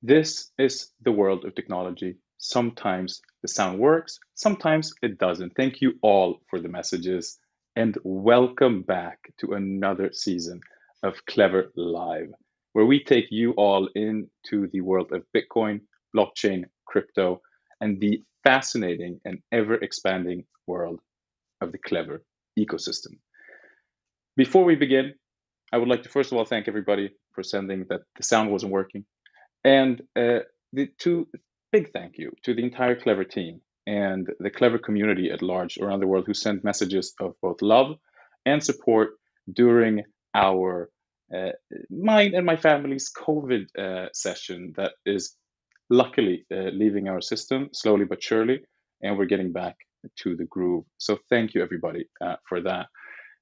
This is the world of technology. Sometimes the sound works, sometimes it doesn't. Thank you all for the messages and welcome back to another season of Clever Live, where we take you all into the world of Bitcoin, blockchain, crypto, and the fascinating and ever expanding world of the Clever ecosystem. Before we begin, I would like to first of all thank everybody for sending that the sound wasn't working. And the two big thank you to the entire Clever team and the Clever community at large around the world who sent messages of both love and support during our mine and my family's COVID session that is luckily leaving our system slowly but surely, and we're getting back to the groove. So thank you everybody for that.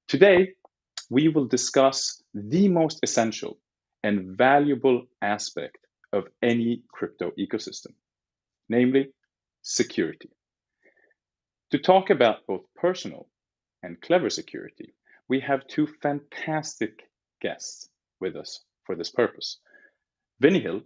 Today we will discuss the most essential and valuable aspect of any crypto ecosystem, namely security. To talk about both personal and clever security, we have two fantastic guests with us for this purpose. Vinny Hill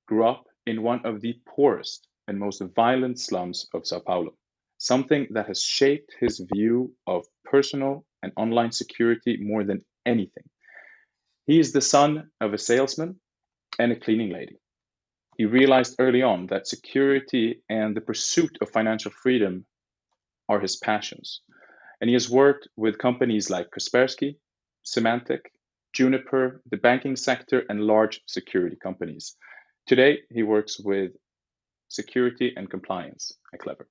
grew up in one of the poorest and most violent slums of Sao Paulo, something that has shaped his view of personal and online security more than anything. He is the son of a salesman and a cleaning lady. He realized early on that security and the pursuit of financial freedom are his passions. And he has worked with companies like Kaspersky, Symantec, Juniper, the banking sector, and large security companies. Today, he works with security and compliance at Klever.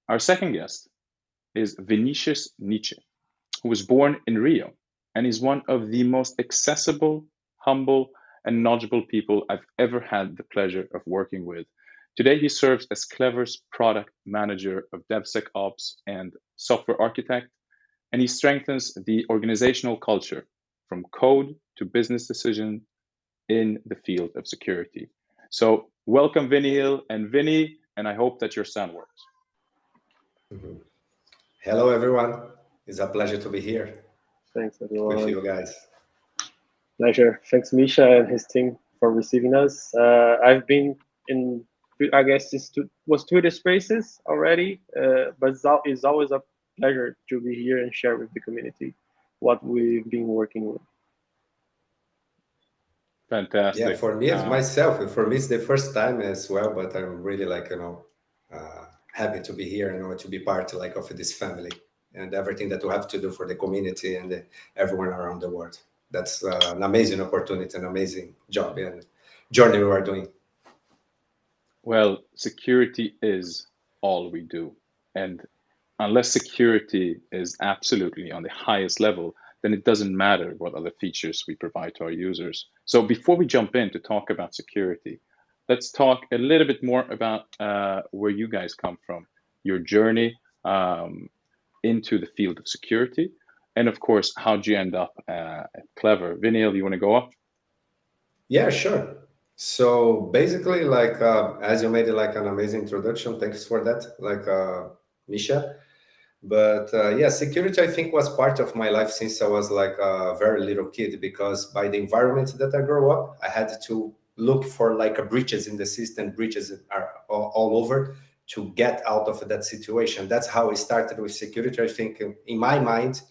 Our second guest is Vinicius Nietzsche, who was born in Rio and is one of the most accessible, humble, and knowledgeable people I've ever had the pleasure of working with. Today, he serves as Klever's product manager of DevSecOps and software architect, and he strengthens the organizational culture from code to business decision in the field of security. So, welcome, Vinny Hill and Vinny, and I hope that your sound works. Mhm. Hello, everyone. It's a pleasure to be here Thanks, everyone. with you guys. Pleasure. Thanks, Misha and his team for receiving us. I've been in, I guess this was Twitter Spaces already, but it's always a pleasure to be here and share with the community what we've been working with. Fantastic. Yeah, for me as myself, for me it's the first time as well, but I'm really happy to be here and to be part of this family and everything that we have to do for the community and everyone around the world. That's an amazing opportunity, an amazing job and journey we are doing. Well, security is all we do. And unless security is absolutely on the highest level, then it doesn't matter what other features we provide to our users. So before we jump in to talk about security, let's talk a little bit more about where you guys come from, your journey into the field of security, and of course, how did you end up at Klever? Vinny, do you want to go up? Yeah, sure. So basically, as you made an amazing introduction, thanks for that, Misha. But yeah, security, I think, was part of my life since I was like a very little kid, because by the environment that I grew up, I had to look for breaches in the system, breaches are all over to get out of that situation. That's how I started with security. I think in my mind,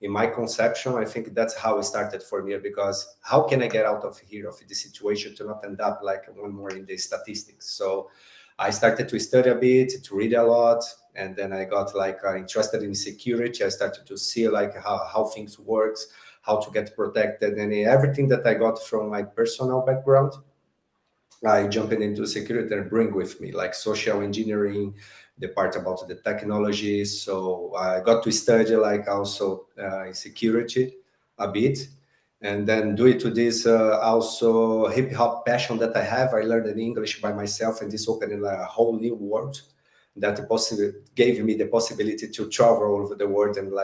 in my conception, I think that's how it started for me, because how can I get out of here, of the situation, to not end up like one more in the statistics? So I started to study a bit, to read a lot, and then I got interested in security. I started to see how things works, how to get protected, and everything that I got from my personal background, I jumped into security and bring with me like social engineering, the part about the technology. So I got to study also in security a bit, and then due to this also hip hop passion that I have, I learned in English by myself, and this opened a whole new world that gave me the possibility to travel all over the world. And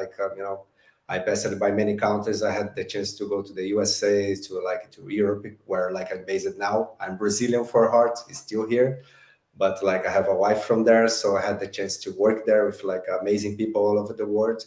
I passed by many countries. I had the chance to go to the USA, to Europe, where I'm based now. I'm Brazilian for heart, still here, but I have a wife from there, so I had the chance to work there with amazing people all over the world.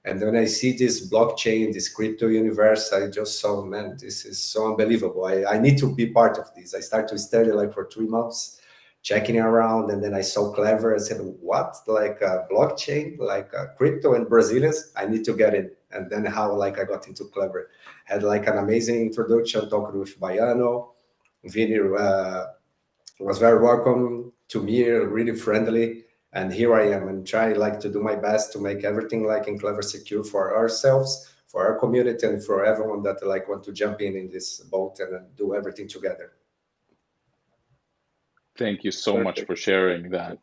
And when I see this blockchain, this crypto universe, I just saw, man, this is so unbelievable. I need to be part of this. I started to study like for 3 months, checking around, and then I saw Klever. I said, what? Like a blockchain, like a crypto and Brazilians? I need to get in. And then how like I got into Klever. Had like an amazing introduction, talking with Baiano. Vini was very welcome to me, really friendly. And here I am and try like to do my best to make everything like in Klever secure for ourselves, for our community, and for everyone that like want to jump in this boat and do everything together. Thank you so much Perfect. for sharing that,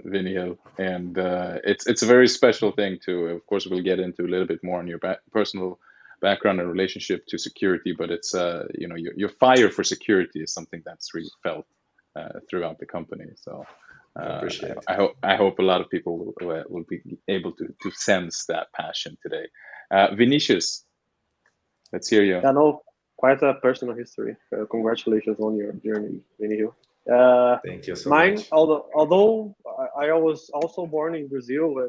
Viniel. And it's a very special thing too. Of course, we'll get into a little bit more on your personal background and relationship to security, but it's your fire for security is something that's really felt throughout the company. So Appreciate it. I hope a lot of people will be able to sense that passion today. Vinicius, let's hear you. I know quite a personal history. Congratulations on your journey, Vinny. Thank you so Mine, much. although I was also born in Brazil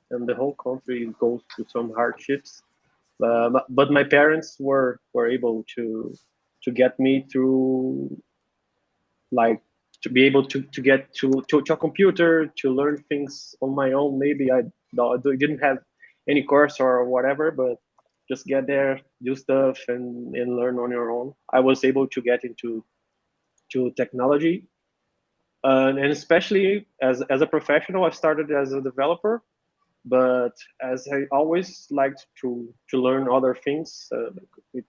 and the whole country goes through some hardships, but my parents were able to get me through, like, to be able to get to a computer, to learn things on my own. Maybe I didn't have any course or whatever, but just get there, do stuff, and learn on your own. I was able to get into technology, and especially as a professional. I started as a developer, but as I always liked to learn other things,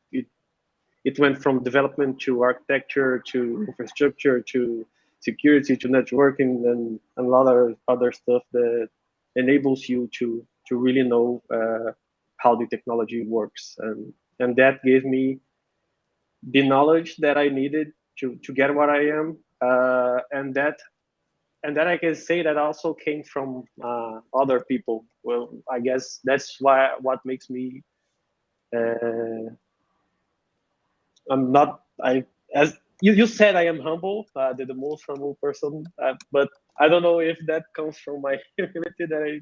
it went from development to architecture to infrastructure to security to networking and a lot of other stuff that enables you to really know how the technology works, and that gave me the knowledge that I needed to get what I am, and that I can say that also came from other people. Well, I guess that's what makes me. Uh, I'm not. I as you said, I am humble. The most humble person, but I don't know if that comes from my humility. That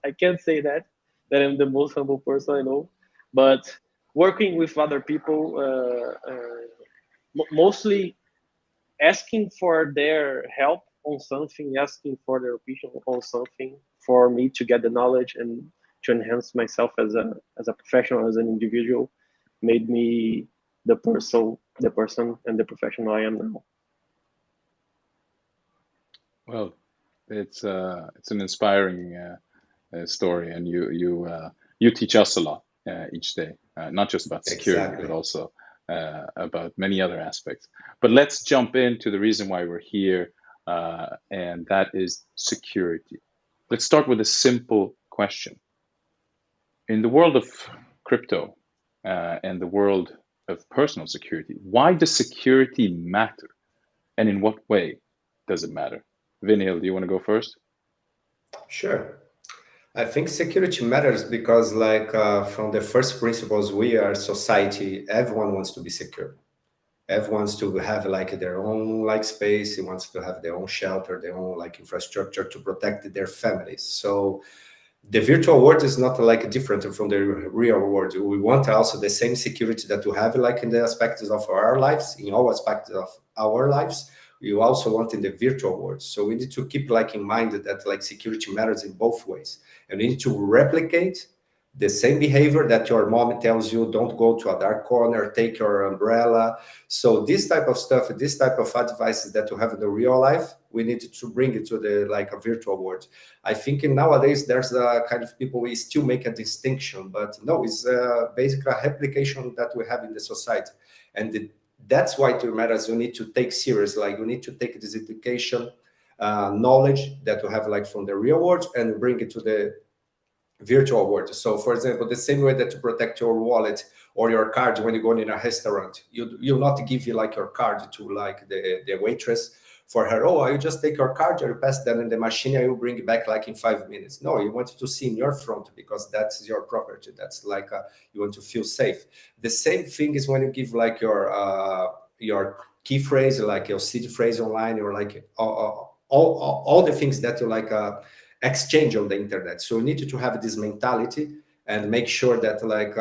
I can't say that I'm the most humble person I know, but working with other people, mostly asking for their help on something, asking for their opinion on something, for me to get the knowledge and to enhance myself as a professional, as an individual, made me the person and the professional I am now. Well, it's an inspiring story, and you teach us a lot each day, not just about security, but Exactly. also about many other aspects. But let's jump into the reason why we're here, and that is security. Let's start with a simple question. In the world of crypto and the world of personal security, why does security matter, and in what way does it matter? Vinil, do you want to go first? Sure. I think security matters because, like, from the first principles, we are society. Everyone wants to be secure. Everyone wants to have like their own like space. He wants to have their own shelter, their own like infrastructure to protect their families. So the virtual world is not like different from the real world. We want also the same security that we have like in the aspects of our lives, in all aspects of our lives. We also want in the virtual world. So we need to keep like in mind that like security matters in both ways. And we need to replicate the same behavior that your mom tells you, don't go to a dark corner, take your umbrella. So this type of stuff, this type of advices that you have in the real life, we need to bring it to the like a virtual world. I think nowadays there's a kind of people we still make a distinction, but no, it's basically a replication that we have in the society. And that's why it matters. You need to take serious, like you need to take this education knowledge that you have like from the real world and bring it to the virtual world. So for example, the same way that you protect your wallet or your card when you go in a restaurant, you'll not give you like your card to like the waitress for her, oh, you just take your card, you pass that in the machine, I will bring it back like in 5 minutes. No, you want to see in your front because that's your property. That's like you want to feel safe. The same thing is when you give like your key phrase, like your city phrase online, or like all the things that you like exchange on the internet. So you need to have this mentality and make sure that like,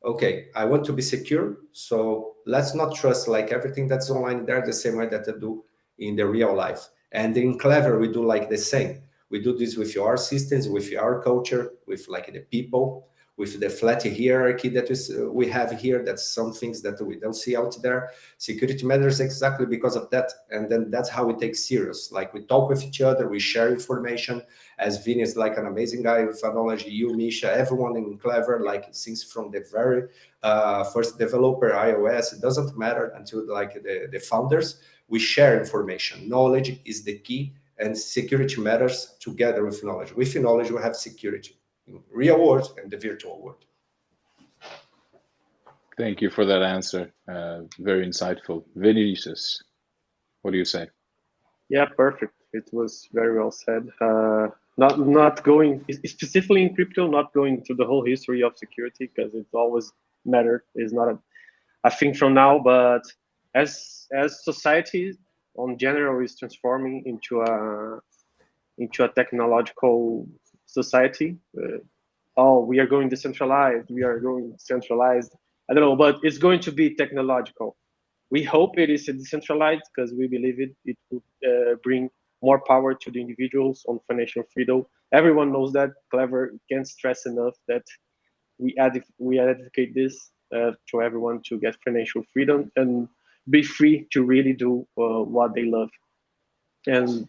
okay, I want to be secure. So let's not trust like everything that's online there the same way that I do in the real life. And in Klever, we do like the same. We do this with our systems, with our culture, with like the people, with the flat hierarchy that we have here. That's some things that we don't see out there. Security matters exactly because of that. And then that's how we take serious. Like we talk with each other, we share information. As Vini is like an amazing guy with knowledge, you, Misha, everyone in Klever, like since from the very first developer iOS, it doesn't matter until like the founders, we share information. Knowledge is the key, and security matters together with knowledge. With knowledge, we have security in real world and the virtual world. Thank you for that answer. Very insightful. Vinicius, what do you say? Yeah, perfect. It was very well said. Not going specifically in crypto, not going through the whole history of security because it's always mattered. Is not a thing from now, but as society on general is transforming into a technological society. Oh, we are going decentralized. We are going centralized. I don't know, but it's going to be technological. We hope it is decentralized because we believe it will bring more power to the individuals on financial freedom. Everyone knows that. Klever can't stress enough that we advocate this to everyone to get financial freedom and be free to really do what they love, and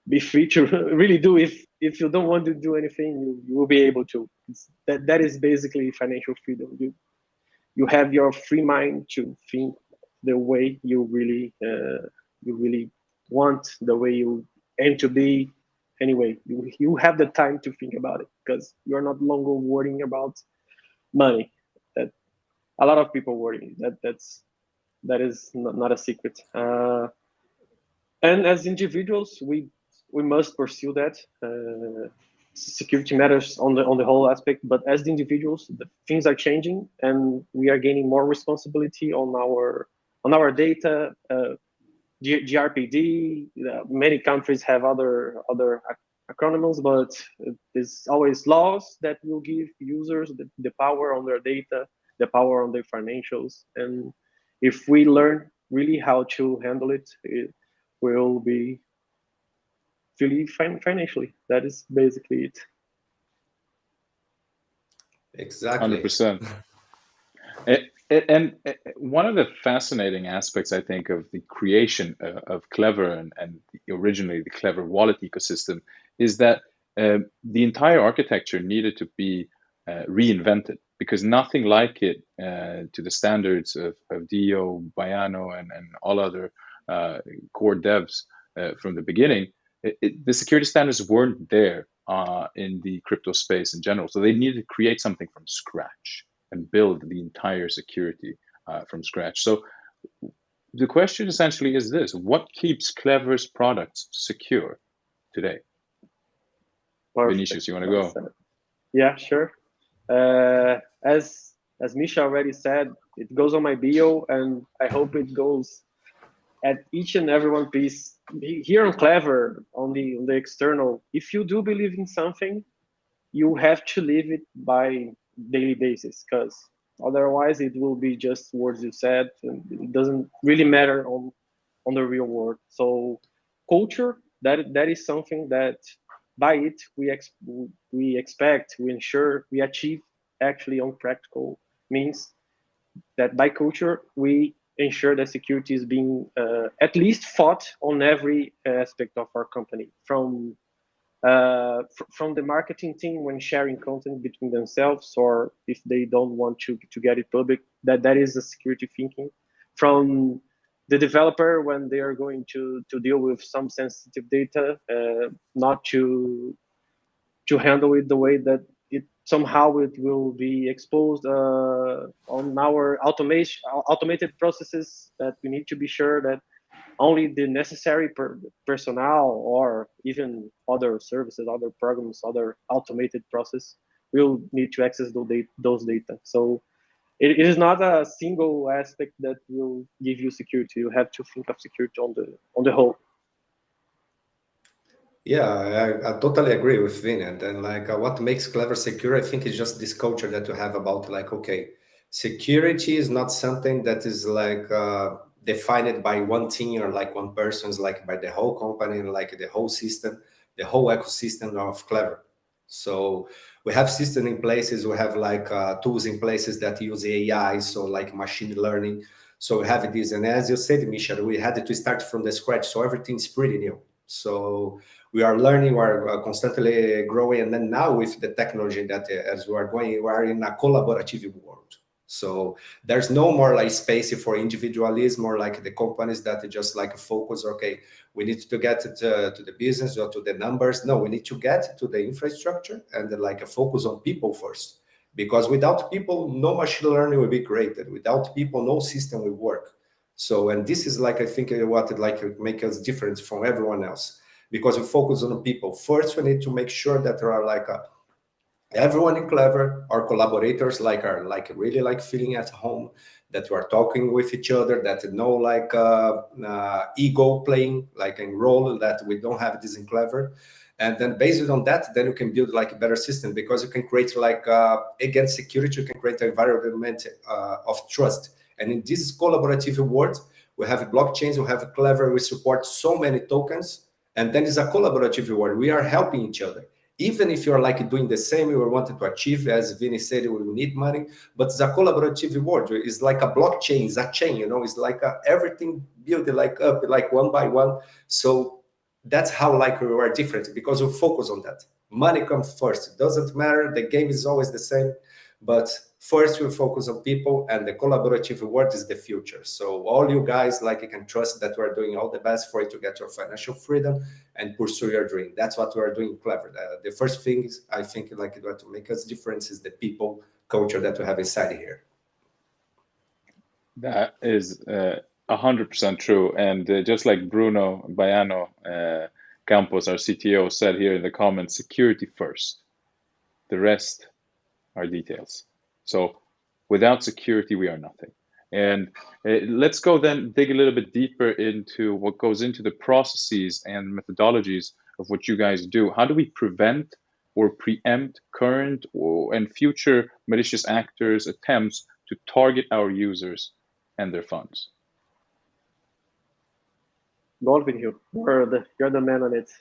be free to really do. If you don't want to do anything, you will be able to. That is basically financial freedom. You have your free mind to think the way you really want, the way you aim to be. Anyway, you have the time to think about it because you're not longer worrying about money. That a lot of people worry. That is not a secret. And as individuals, we must pursue that. Security matters on the whole aspect, but as the individuals, things are changing, and we are gaining more responsibility on our data. GRPD. Many countries have other acronyms, but there's always laws that will give users the power on their data, the power on their financials, and if we learn really how to handle it, it will be really fine financially. That is basically it. Exactly. 100%. And one of the fascinating aspects, I think, of the creation of Klever and originally the Klever wallet ecosystem is that the entire architecture needed to be reinvented because nothing like it to the standards of Dio, Bayano, and all other core devs from the beginning. The security standards weren't there in the crypto space in general. So they needed to create something from scratch and build the entire security from scratch. So the question essentially is this: what keeps Klever's products secure today? Perfect. Vinicius, you want to go? Yeah, sure. As Misha already said, it goes on my bio, and I hope it goes at each and every one piece here on Klever, on the external. If you do believe in something, you have to live it by daily basis, because otherwise it will be just words you said, and it doesn't really matter on the real world. So culture, that is something that by it we expect, we ensure, we achieve actually on practical means, that by culture we ensure that security is being at least fought on every aspect of our company, from the marketing team when sharing content between themselves, or if they don't want to get it public, that is the security thinking, from the developer when they are going to deal with some sensitive data, not to handle it the way that it somehow it will be exposed on our automated processes, that we need to be sure that only the necessary personnel, or even other services, other programs, other automated process will need to access those data. So it is not a single aspect that will give you security. You have to think of security on the whole. Yeah, I totally agree with Vin. And like what makes Klever secure, I think, is just this culture that you have about like, okay, security is not something that is like defined by one team or like one person, it's like by the whole company and like the whole system, the whole ecosystem of Klever. So we have system in places, we have like tools in places that use AI, so like machine learning. So we have this, and as you said, Misha, we had to start from the scratch, so everything's pretty new. So we are learning, we are constantly growing, and then now with the technology that as we are going, we are in a collaborative world. So there's no more like space for individualism or like the companies that just like focus, okay, we need to get to the business or to the numbers. No, we need to get to the infrastructure and like a focus on people first, because without people no machine learning will be created, without people no system will work. So, and this is like I think what it like make us different from everyone else, because we focus on people first. We need to make sure that there are like everyone in Klever, our collaborators like are like really like feeling at home, that we are talking with each other, that no like ego playing like a role that we don't have this in Klever. And then based on that, then you can build like a better system, because you can create like against security, you can create an environment of trust. And in this collaborative world, we have blockchains, we have Klever, we support so many tokens, and then it's a collaborative world. We are helping each other, even if you're like doing the same we wanted to achieve. As Vinny said, we will need money, but it's a collaborative world. It's like a blockchain, it's a chain, you know, it's like everything built like up like one by one. So that's how like we are different, because we focus on that. Money comes first, it doesn't matter, the game is always the same, but first we focus on people, and the collaborative world is the future. So all you guys like you can trust that we're doing all the best for you to get your financial freedom and pursue your dream. That's what we're doing Clever. The first thing is, I think like what to make us difference is the people culture that we have inside here. That is 100% true. And just like Bruno Baiano Campos, our CTO, said here in the comments, security first. The rest are details. So without security, we are nothing. And let's go then dig a little bit deeper into what goes into the processes and methodologies of what you guys do. How do we prevent or preempt current and future malicious actors' attempts to target our users and their funds? Golvin, you're the man on it.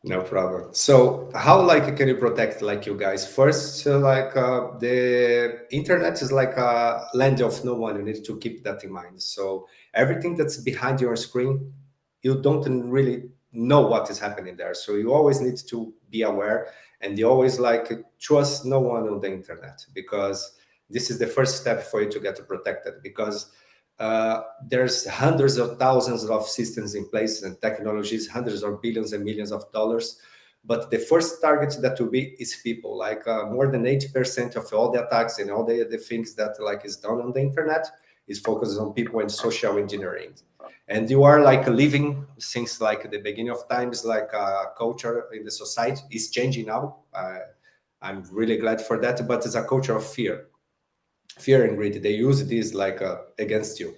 No problem. So how like can you protect like you guys first? Like the internet is like a land of no one. You need to keep that in mind. So everything that's behind your screen, you don't really know what is happening there. So you always need to be aware, and you always like trust no one on the internet, because this is the first step for you to get protected. Because there's hundreds of thousands of systems in place and technologies, hundreds of billions and millions of dollars. But the first target that will be is people. Like more than 80% of all the attacks and all the things that like is done on the internet is focused on people and social engineering. And you are like living since like the beginning of times, like culture in the society is changing now. I'm really glad for that, but it's a culture of fear and greed. They use this like against you,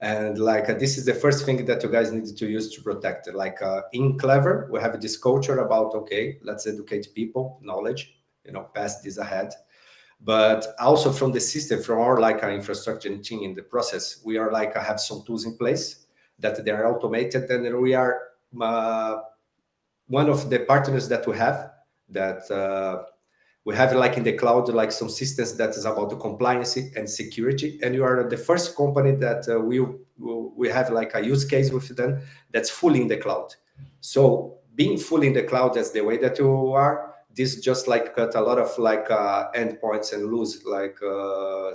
and like this is the first thing that you guys need to use to protect it. Like in Klever, we have this culture about, okay, let's educate people, knowledge, you know, pass this ahead. But also from the system, from our like infrastructure team in the process, we are like have some tools in place that they are automated, and we are one of the partners that we have that we have like in the cloud like some systems that is about the compliance and security, and you are the first company that we have like a use case with them that's fully in the cloud. So being fully in the cloud, that's the way that you are, this just like cut a lot of like endpoints and lose like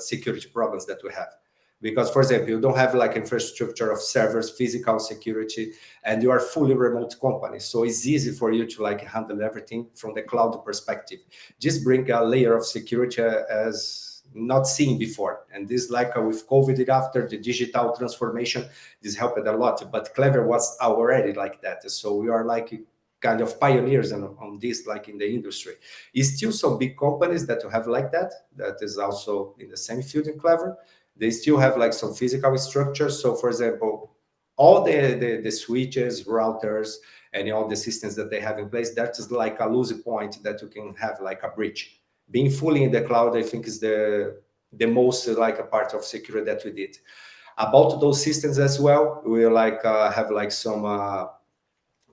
security problems that we have. Because for example, you don't have like infrastructure of servers, physical security, and you are fully remote company, so it's easy for you to like handle everything from the cloud perspective. Just bring a layer of security as not seen before, and this like with COVID after the digital transformation, this helped a lot. But Klever was already like that, so we are like kind of pioneers on this like in the industry. It's still some big companies that have like that is also in the same field in Klever. They still have like some physical structure. So for example, all the switches, routers, and all the systems that they have in place, that is like a loose point that you can have like a breach. Being fully in the cloud, I think, is the most like a part of security that we did. About those systems as well, we like have like some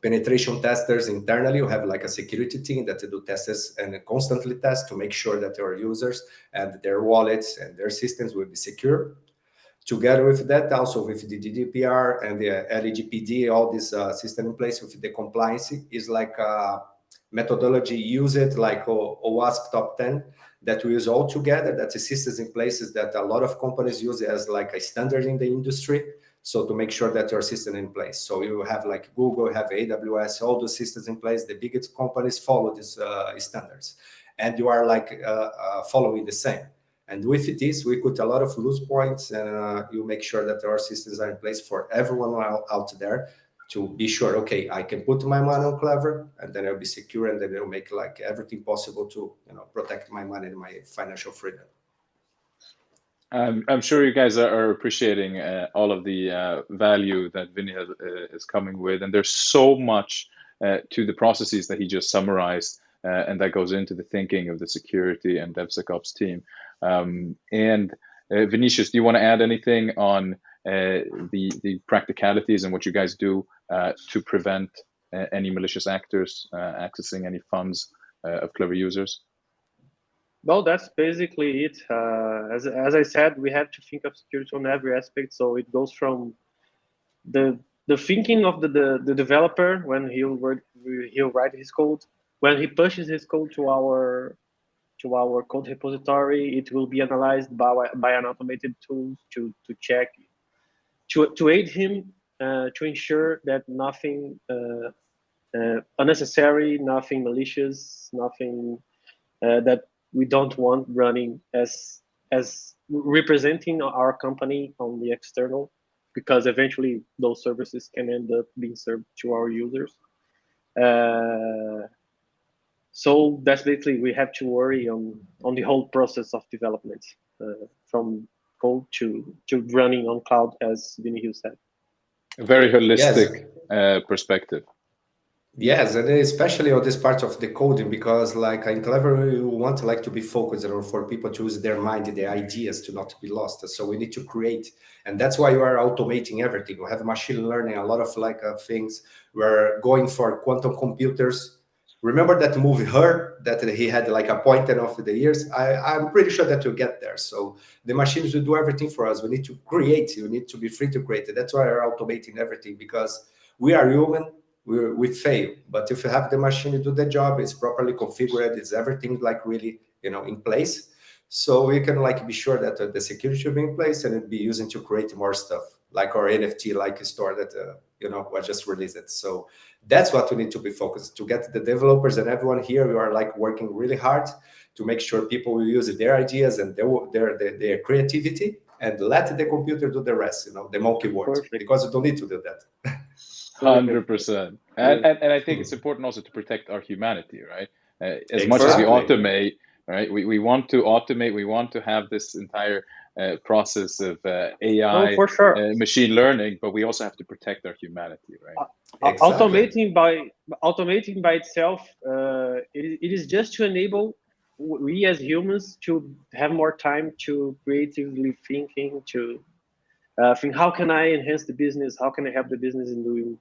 penetration testers internally. You have like a security team that do tests and constantly test to make sure that your users and their wallets and their systems will be secure. Together with that, also with the GDPR and the LGPD, all this system in place with the compliance is like a methodology used like OWASP top 10 that we use all together. That's a systems in places that a lot of companies use as like a standard in the industry. So to make sure that your system in place. So you have like Google, have AWS, all the systems in place. The biggest companies follow these standards, and you are like following the same. And with this, we put a lot of loose points, and you make sure that our systems are in place for everyone out there to be sure, okay, I can put my money on Klever, and then I'll be secure, and then it'll make like everything possible to protect my money and my financial freedom. I'm sure you guys are appreciating all of the value that Vinny is coming with, and there's so much to the processes that he just summarized, and that goes into the thinking of the security and DevSecOps team. And Vinicius, do you want to add anything on the practicalities and what you guys do to prevent any malicious actors accessing any funds of Klever users? Well, that's basically it. As I said, we have to think of security on every aspect. So it goes from the thinking of the developer when he'll write his code. When he pushes his code to our code repository, it will be analyzed by an automated tool to check, to aid him, to ensure that nothing unnecessary, nothing malicious, nothing that we don't want running as representing our company on the external, because eventually those services can end up being served to our users. So that's basically, we have to worry on the whole process of development, from code to running on cloud, as Vinny said. A very holistic perspective. Yes, and especially on this part of the coding, because like in Klever, we want like to be focused on for people to use their mind, their ideas to not be lost. So we need to create, and that's why you are automating everything. We have machine learning, a lot of like things. We're going for quantum computers. Remember that movie Her, that he had like a pointer of the years? I'm pretty sure that you'll get there. So the machines will do everything for us. We need to create. You need to be free to create it. That's why we're automating everything, because we are human. We fail, but if you have the machine do the job, it's properly configured, it's everything like really in place, so we can like be sure that the security should be in place and it be using to create more stuff like our NFT like store that was just released. So that's what we need to be focused, to get the developers and everyone here. We are like working really hard to make sure people will use their ideas and their creativity, and let the computer do the rest, the monkey work. Perfect. Because you don't need to do that. 100%. And I think it's important also to protect our humanity, right? As much as we automate, right? We want to automate, we want to have this entire process of AI, for sure. Machine learning, but we also have to protect our humanity, right? Exactly. Automating by itself, it is just to enable we as humans to have more time to creatively thinking, to think, how can I enhance the business? How can I help the business in doing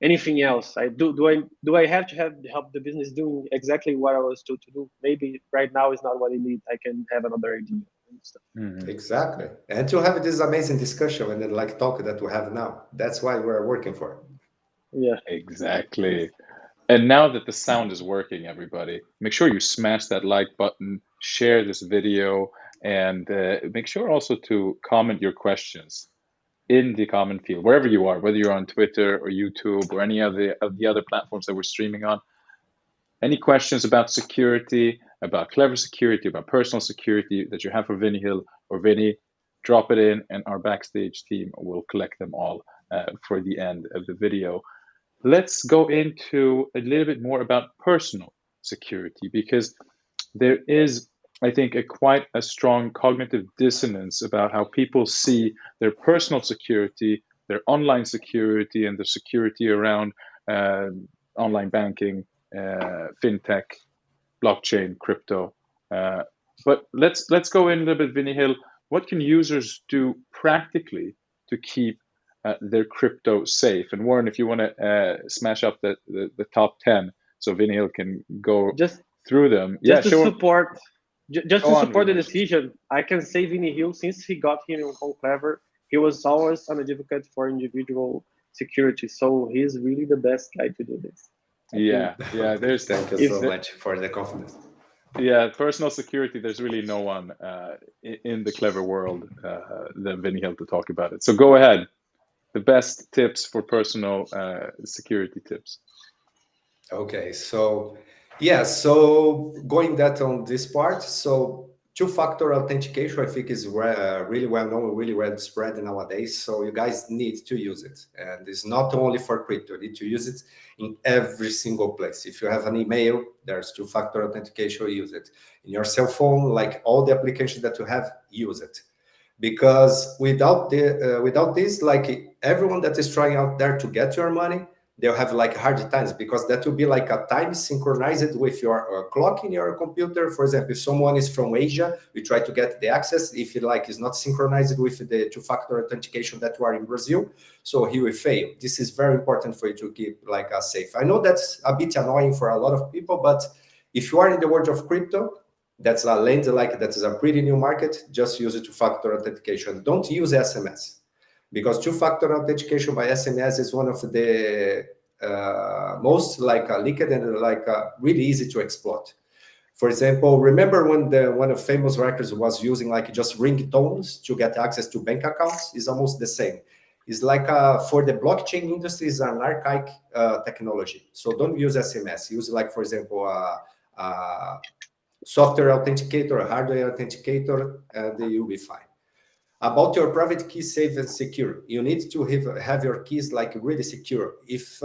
anything else? Do I have to help the business doing exactly what I was told to do? Maybe right now is not what I need. I can have another idea and stuff. Mm-hmm. Exactly. And to have this amazing discussion and then like talk that we have now. That's why we're working for it. Yeah. Exactly. And now that the sound is working, everybody, make sure you smash that like button, share this video, and make sure also to comment your questions in the comment field, wherever you are, whether you're on Twitter or YouTube or any of the other platforms that we're streaming on. Any questions about security, about Klever security, about personal security that you have for Vinny Hill or Vinny, drop it in, and our backstage team will collect them all for the end of the video. Let's go into a little bit more about personal security, because there is, I think, quite a strong cognitive dissonance about how people see their personal security their online security and the security around online banking, fintech, blockchain, crypto. But let's go in a little bit, Vinny Hill. What can users do practically to keep their crypto safe? And Warren, if you want to smash up the top 10, so Vinny Hill can go Just through them. just Yeah, to sure. support just Go to on, support the Vinny. decision, I can say Vinny Hill, since he got him on Klever, he was always an advocate for individual security. So he's really the best guy to do this. Yeah, yeah. There's Thank you If so much for the confidence. yeah, personal security. There's really no one in the Klever world than Vinny Hill to talk about it. So go ahead. The best tips for personal security tips. Okay, so yeah, so going that on this part, so two-factor authentication, I think is really well known, really well spread nowadays. So you guys need to use it, and it's not only for crypto. You need to use it in every single place. If you have an email, there's two-factor authentication. Use it in your cell phone, like all the applications that you have, use it. Because without this, like everyone that is trying out there to get your money, they'll have like hard times, because that will be like a time synchronized with your clock in your computer. For example, if someone is from Asia, we try to get the access. If it like is not synchronized with the two-factor authentication that you are in Brazil, so he will fail. This is very important for you to keep like a safe. I know that's a bit annoying for a lot of people, but if you are in the world of crypto, that's a land like that is a pretty new market. Just use it two-factor authentication. Don't use SMS, because two-factor authentication by SMS is one of the most like leaked and like really easy to exploit. For example, remember when one of famous records was using like just ringtones to get access to bank accounts? Is almost the same. It's like for the blockchain industry, is an archaic technology. So don't use SMS. Use like, for example, software authenticator, hardware authenticator, and you'll be fine. About your private key safe and secure, you need to have your keys like really secure. If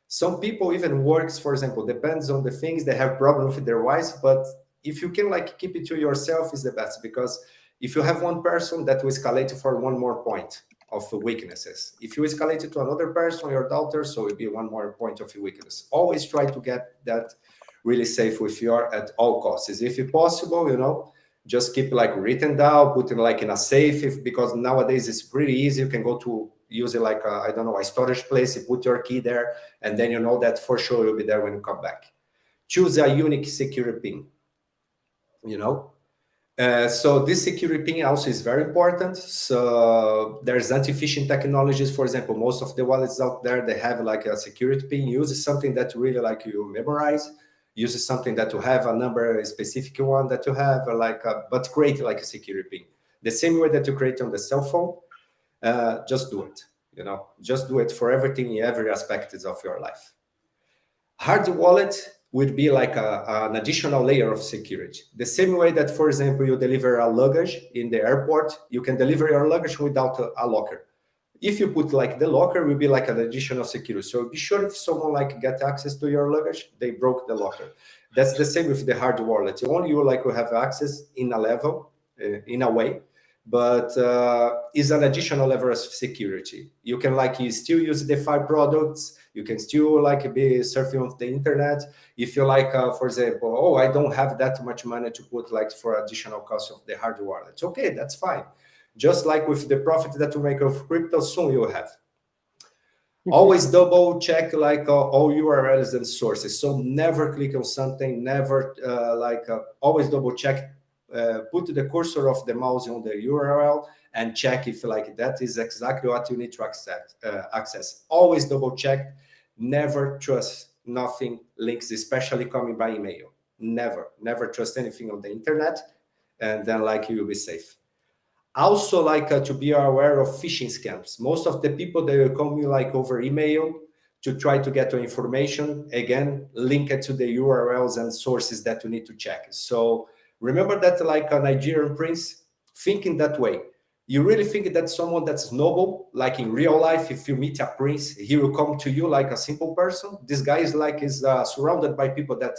some people even works, for example, depends on the things, they have problem with their wires, but if you can like keep it to yourself is the best, because if you have one person, that will escalate for one more point of weaknesses. If you escalate it to another person, your daughter, so it'll be one more point of weakness. Always try to get that really safe with your at all costs. If possible, just keep like written down, put it like in a safe, because nowadays it's pretty easy. You can go to use it like I don't know, a storage place. You put your key there, and then you know that for sure you'll be there when you come back. Choose a unique security pin. So this security pin also is very important. So there's anti-phishing technologies. For example, most of the wallets out there, they have like a security pin. Use something that really like you memorize. Use something that you have a number, a specific one that you have, but create like a security pin. The same way that you create on the cell phone, just do it. Just do it for everything in every aspect of your life. Hard wallet would be like an additional layer of security. The same way that, for example, you deliver a luggage in the airport, you can deliver your luggage without a locker. If you put like the locker, will be like an additional security. So be sure if someone like get access to your luggage, they broke the locker. That's the same with the hard wallet. Only you like will have access in a level, in a way, but is an additional level of security. You can like you still use DeFi products. You can still like be surfing on the internet. If you like, for example, oh, I don't have that much money to put like for additional cost of the hard wallet. Okay, that's fine. Just like with the profit that you make of crypto, soon you'll have. Always double check like all URLs and sources. So never click on something, never always double check. Put the cursor of the mouse on the URL and check if like that is exactly what you need to access. Always double check. Never trust nothing links, especially coming by email. Never trust anything on the internet, and then like you will be safe. Also, like to be aware of phishing scams. Most of the people, they will call me like over email to try to get your information. Again, link it to the URLs and sources that you need to check. So remember that like a Nigerian prince, thinking that way. You really think that someone that's noble, like in real life, if you meet a prince, he will come to you like a simple person. This guy is like surrounded by people that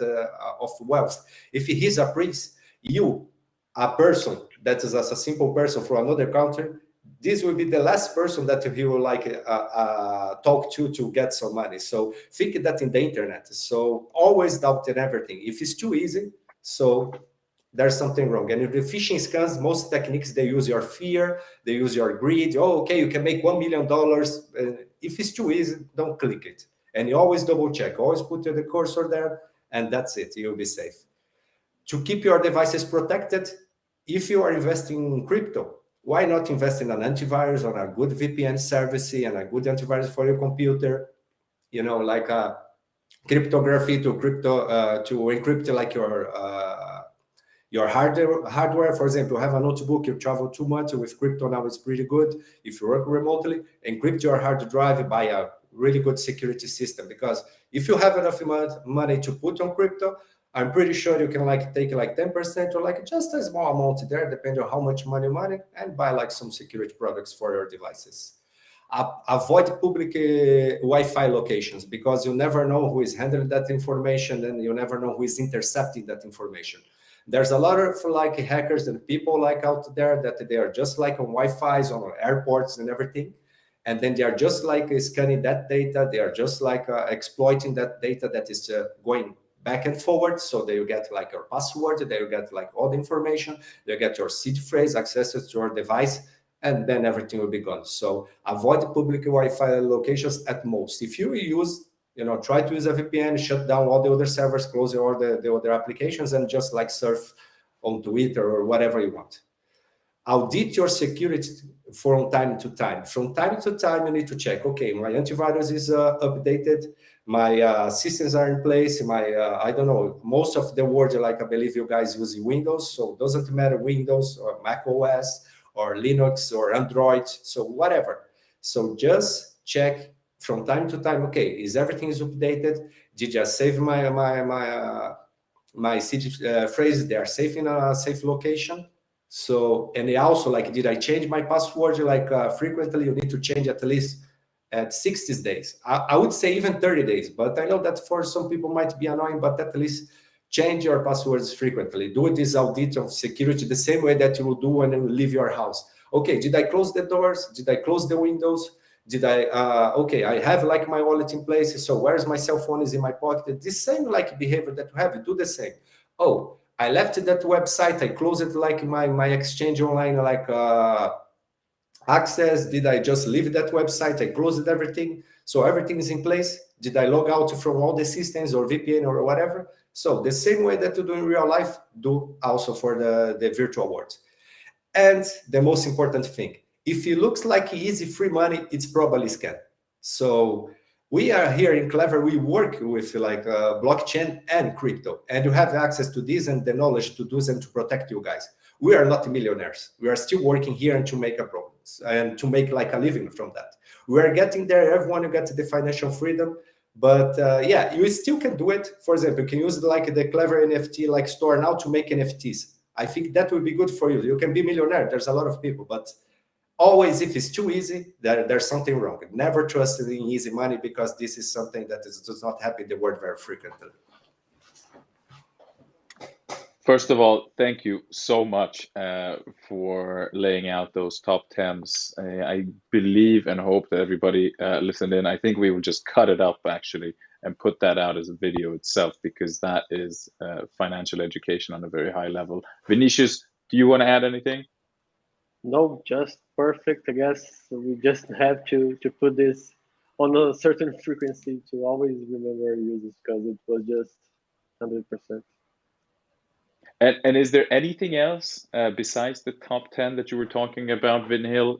of wealth. If he's a prince, you, a person that is as a simple person from another country, this will be the last person that he will like talk to get some money. So think that in the internet. So always doubt in everything. If it's too easy, so there's something wrong. And if the phishing scams, most techniques, they use your fear, they use your greed. Oh, okay, you can make $1 million. If it's too easy, don't click it. And you always double check, always put the cursor there, and that's it, you'll be safe. To keep your devices protected, if you are investing in crypto, why not invest in an antivirus or a good VPN service and a good antivirus for your computer? You know, like a cryptography to encrypt like your hardware. For example, you have a notebook, you travel too much with crypto now, it's pretty good. If you work remotely, encrypt your hard drive by a really good security system, because if you have enough money to put on crypto, I'm pretty sure you can like take like 10% or like just a small amount there, depending on how much money, and buy like some security products for your devices. Avoid public Wi-Fi locations, because you never know who is handling that information, and you never know who is intercepting that information. There's a lot of like hackers and people like out there that they are just like on Wi-Fi's, on airports and everything. And then they are just like scanning that data. They are just like exploiting that data that is going back and forward. So they will get like your password, they will get like all the information, they get your seed phrase, access to your device, and then everything will be gone. So avoid public Wi-Fi locations at most. If you use, try to use a VPN, shut down all the other servers, close all the other applications, and just like surf on Twitter or whatever you want. Audit your security from time to time. From time to time, you need to check, okay, my antivirus is updated, my systems are in place, I don't know, most of the world, like I believe you guys using Windows, so it doesn't matter Windows or Mac OS or Linux or Android, so whatever. So just check from time to time, okay, is everything is updated? Did I save my seed phrase? They are safe in a safe location. So, and also like, did I change my password? Like frequently you need to change at least at 60 days. I would say even 30 days, but I know that for some people might be annoying, but at least change your passwords frequently. Do this audit of security the same way that you will do when you leave your house. Okay, did I close the doors? Did I close the windows? Did I, okay, I have like my wallet in place. So where's my cell phone is in my pocket. This same like behavior that you have, do the same. Oh, I left that website, I closed it like my exchange online, like access. Did I just leave that website? I closed everything. So everything is in place. Did I log out from all the systems or VPN or whatever? So the same way that you do in real life, do also for the virtual world. And the most important thing, if it looks like easy free money, it's probably scam. So we are here in Klever, we work with like blockchain and crypto, and you have access to this and the knowledge to do and to protect you guys. We are not millionaires. We are still working here and to make a progress and to make like a living from that. We are getting there. Everyone will get the financial freedom, but yeah, you still can do it. For example, you can use like the Klever NFT like store now to make NFTs. I think that will be good for you. You can be millionaire. There's a lot of people, but always, if it's too easy, there's something wrong. Never trust in easy money, because this is something that does not happen in the world very frequently. First of all, thank you so much for laying out those top 10s. I believe and hope that everybody listened in. I think we will just cut it up actually and put that out as a video itself, because that is financial education on a very high level. Vinicius, do you want to add anything? No, just perfect. I guess we just have to put this on a certain frequency to always remember users, because it was just 100%. And is there anything else besides the top 10 that you were talking about, Vinhil?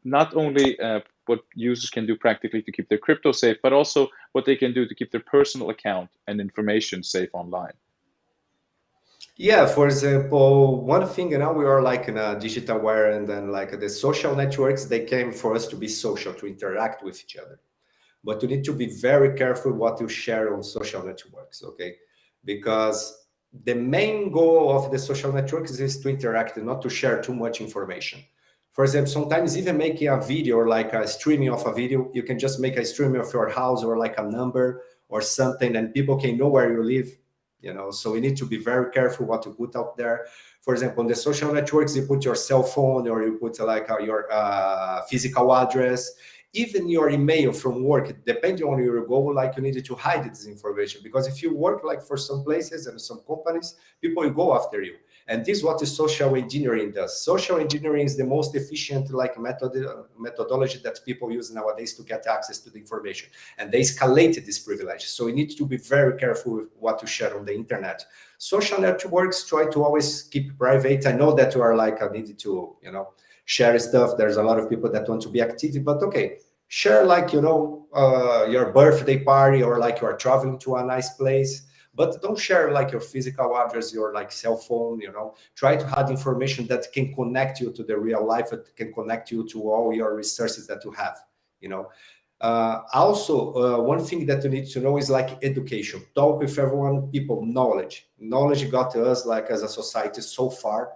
Not only what users can do practically to keep their crypto safe, but also what they can do to keep their personal account and information safe online. Yeah, for example, one thing, now we are like in a digital wire, and then like the social networks, they came for us to be social, to interact with each other. But you need to be very careful what you share on social networks, okay? Because the main goal of the social networks is to interact and not to share too much information. For example, sometimes even making a video or like a streaming of a video, you can just make a streaming of your house or like a number or something, and people can know where you live. So we need to be very careful what you put out there. For example, on the social networks, you put your cell phone, or you put like your physical address, even your email from work, depending on your goal, like you need to hide this information, because if you work like for some places and some companies, people will go after you. And this is what the social engineering does. Social engineering is the most efficient like methodology that people use nowadays to get access to the information. And they escalated this privilege. So you need to be very careful with what you share on the internet. Social networks try to always keep private. I know that you are like, I need to, share stuff. There's a lot of people that want to be active, but okay, share like, your birthday party, or like you are traveling to a nice place. But don't share like your physical address, your like cell phone, Try to have information that can connect you to the real life, that can connect you to all your resources that you have, Also, one thing that you need to know is like education. Talk with everyone, people, knowledge. Knowledge got to us like as a society so far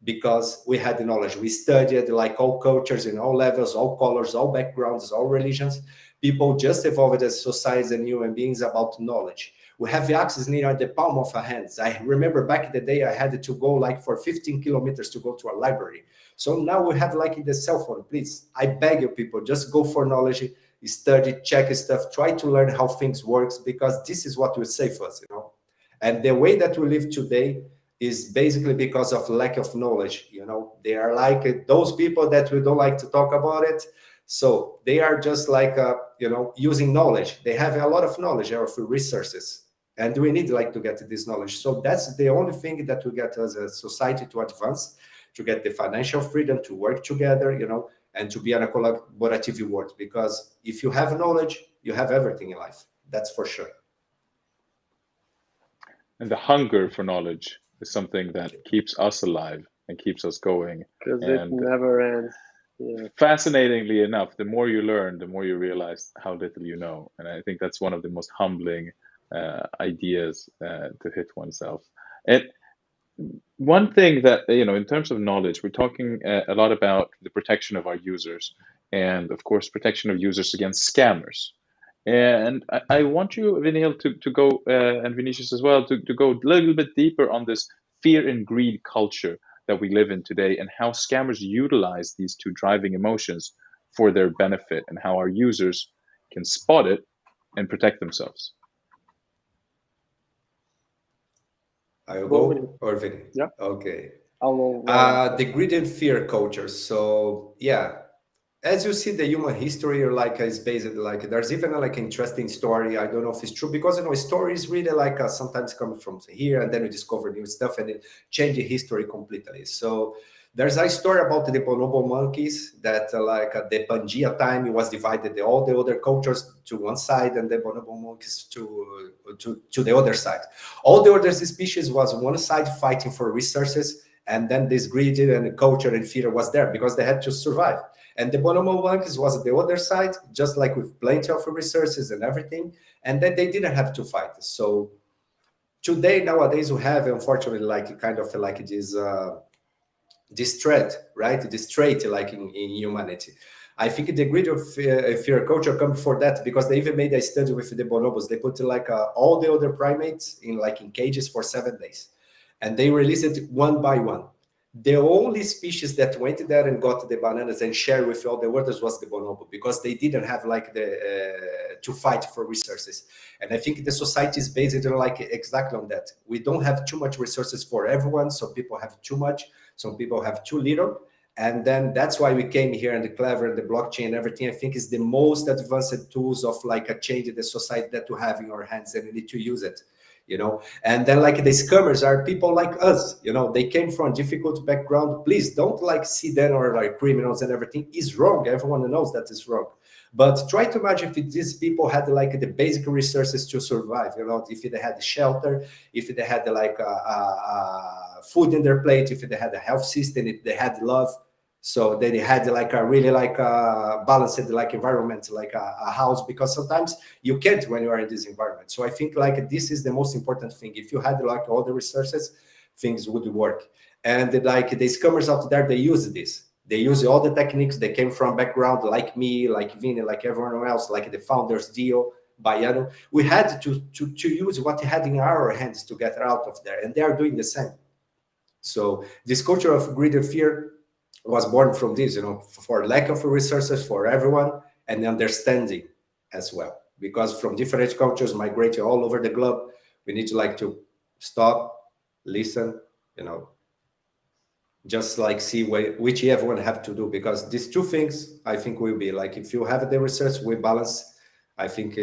because we had the knowledge. We studied like all cultures in all levels, all colors, all backgrounds, all religions. People just evolved as societies and human beings about knowledge. We have access near the palm of our hands. I remember back in the day, I had to go like for 15 kilometers to go to a library. So now we have like in the cell phone. Please, I beg you people, just go for knowledge, study, check stuff, try to learn how things works, because this is what will save us, And the way that we live today is basically because of lack of knowledge. They are like those people that we don't like to talk about it. So they are just like, using knowledge. They have a lot of knowledge of resources, and we need like to get this knowledge. So that's the only thing that we get as a society to advance, to get the financial freedom to work together, and to be in a collaborative world. Because if you have knowledge, you have everything in life. That's for sure. And the hunger for knowledge is something that keeps us alive and keeps us going. Because it And never ends. Yeah. fascinatingly enough, the more you learn, the more you realize how little you know. And I think that's one of the most humbling ideas to hit oneself. And one thing that, in terms of knowledge, we're talking a lot about the protection of our users and, of course, protection of users against scammers. And I want you, Vinil, to go, and Vinicius as well, to go a little bit deeper on this fear and greed culture that we live in today, and how scammers utilize these two driving emotions for their benefit, and how our users can spot it and protect themselves. I'll go, or Vinny? Yeah. Okay. I'll The greed and fear culture. So yeah, as you see, the human history like is based like there's even like interesting story. I don't know if it's true, because stories really like sometimes come from here, and then we discover new stuff and it change the history completely. So there's a story about the bonobo monkeys that like the Pangea time, it was divided all the other cultures to one side and the bonobo monkeys to the other side. All the other species was one side fighting for resources, and then this greed and culture and fear was there because they had to survive. And the bonobo monkeys was the other side, just like with plenty of resources and everything, and then they didn't have to fight. So today, nowadays, we have, unfortunately, like kind of like this threat, right? This trait like in humanity. I think the greed of fear culture comes before that, because they even made a study with the bonobos. They put like all the other primates in cages for 7 days, and they released it one by one. The only species that went there and got the bananas and shared with all the others was the bonobo, because they didn't have like the to fight for resources. And I think the society is based on like exactly on that. We don't have too much resources for everyone. Some people have too much, some people have too little. And then that's why we came here, and the Klever and the blockchain and everything, I think, is the most advanced tools of like a change in the society that you have in your hands, and you need to use it. And then like the scammers are people like us, they came from difficult background. Please don't like see them or like criminals and everything is wrong. Everyone knows that is wrong. But try to imagine if these people had like the basic resources to survive, if they had shelter, if they had like food in their plate, if they had a health system, if they had love. So they had like a really like a balanced like environment, like a house, because sometimes you can't when you are in this environment. So I think like this is the most important thing. If you had like all the resources, things would work. And like the scammers out there, they use this. They use all the techniques. They came from background like me, like Vinny, like everyone else, like the founders deal. Baiano. We had to use what we had in our hands to get out of there, and they are doing the same. So this culture of greed and fear was born from this, for lack of resources for everyone and understanding as well. Because from different cultures migrating all over the globe, we need to stop, listen, just see which everyone have to do, because these two things I think will be if you have the research we balance, I think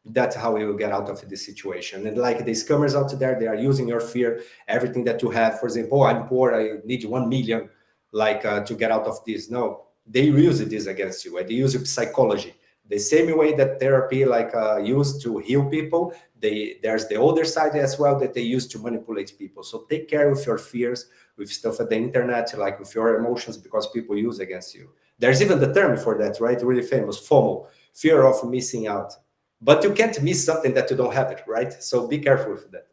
that's how we will get out of this situation. And the scammers out there, they are using your fear, everything that you have. For example, I'm poor, I need 1 million to get out of this. No, they use this against you, and they use psychology the same way that therapy used to heal people. There's the other side as well that they use to manipulate people. So take care of your fears with stuff at the internet, with your emotions, because people use against you. There's even the term for that, right? Really famous, FOMO, fear of missing out. But you can't miss something that you don't have it, right? So be careful with that.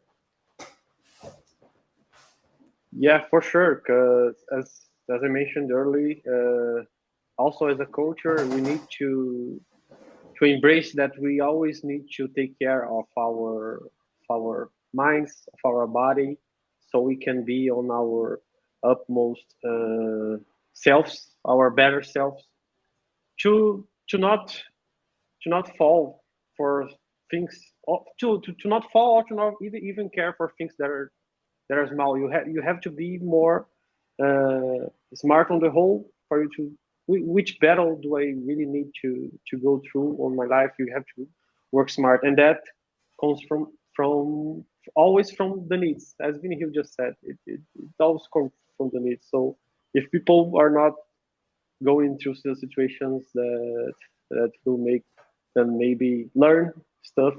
Yeah, for sure. Because as I mentioned earlier, also as a culture, we need to embrace that we always need to take care of our minds, of our body, so we can be on our utmost selves, our better selves, to not fall for things, to not fall, or to not even care for things that are small. You have to be more smart on the whole for you to. Which battle do I really need to go through on my life? You have to work smart, and that comes from always from the needs, as Vinny Hill just said. It always comes from the needs. So if people are not going through the situations that will make them maybe learn stuff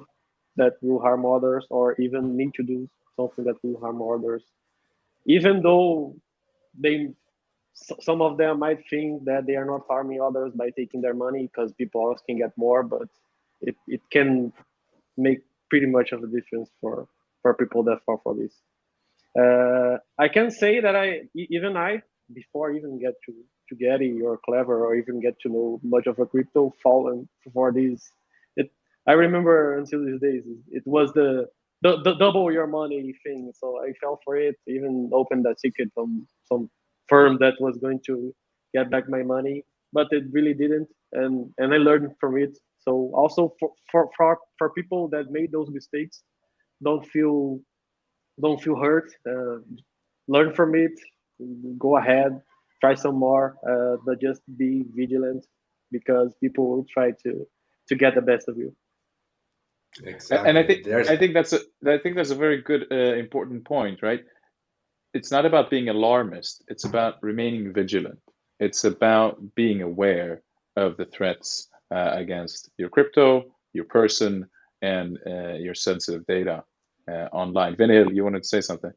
that will harm others, or even need to do something that will harm others, even though some of them might think that they are not harming others by taking their money, because people always can get more, but it can make pretty much of a difference for people that fall for this. I can say that I before even get to Getty or Klever, or even get to know much of a crypto, fallen for this. I remember until these days it was the double your money thing. So I fell for it, even opened a ticket from some firm that was going to get back my money, but it really didn't, and I learned from it. So also for people that made those mistakes, don't feel hurt. Learn from it. Go ahead, try some more, but just be vigilant, because people will try to get the best of you. And I Exactly. think that's a very good important point, right? It's not about being alarmist. It's about remaining vigilant. It's about being aware of the threats against your crypto, your person, and your sensitive data online. Vinil, you wanted to say something?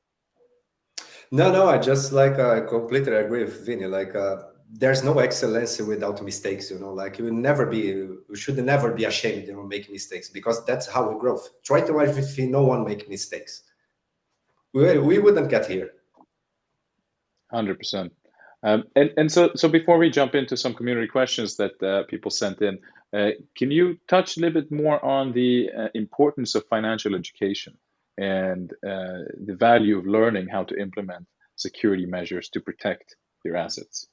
No, I just I completely agree with Vinny. There's no excellence without mistakes. You should never be ashamed, make mistakes, because that's how we grow. Try to live with no one make mistakes. We wouldn't get here. 100%. And so before we jump into some community questions that people sent in, can you touch a little bit more on the importance of financial education and the value of learning how to implement security measures to protect your assets?